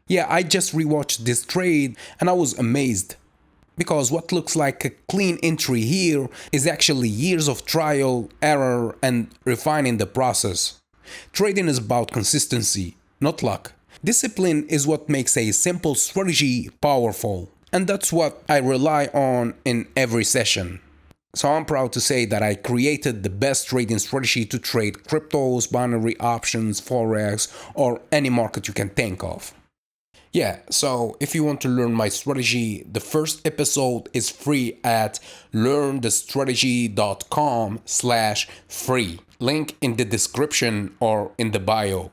Yeah, I just rewatched this trade and I was amazed. Because what looks like a clean entry here is actually years of trial, error, and refining the process. Trading is about consistency, not luck. Discipline is what makes a simple strategy powerful, and that's what I rely on in every session. So I'm proud to say that I created the best trading strategy to trade cryptos, binary options, forex, or any market you can think of. Yeah, so if you want to learn my strategy, the first episode is free at learnthestrategy.com/free. Link in the description or in the bio.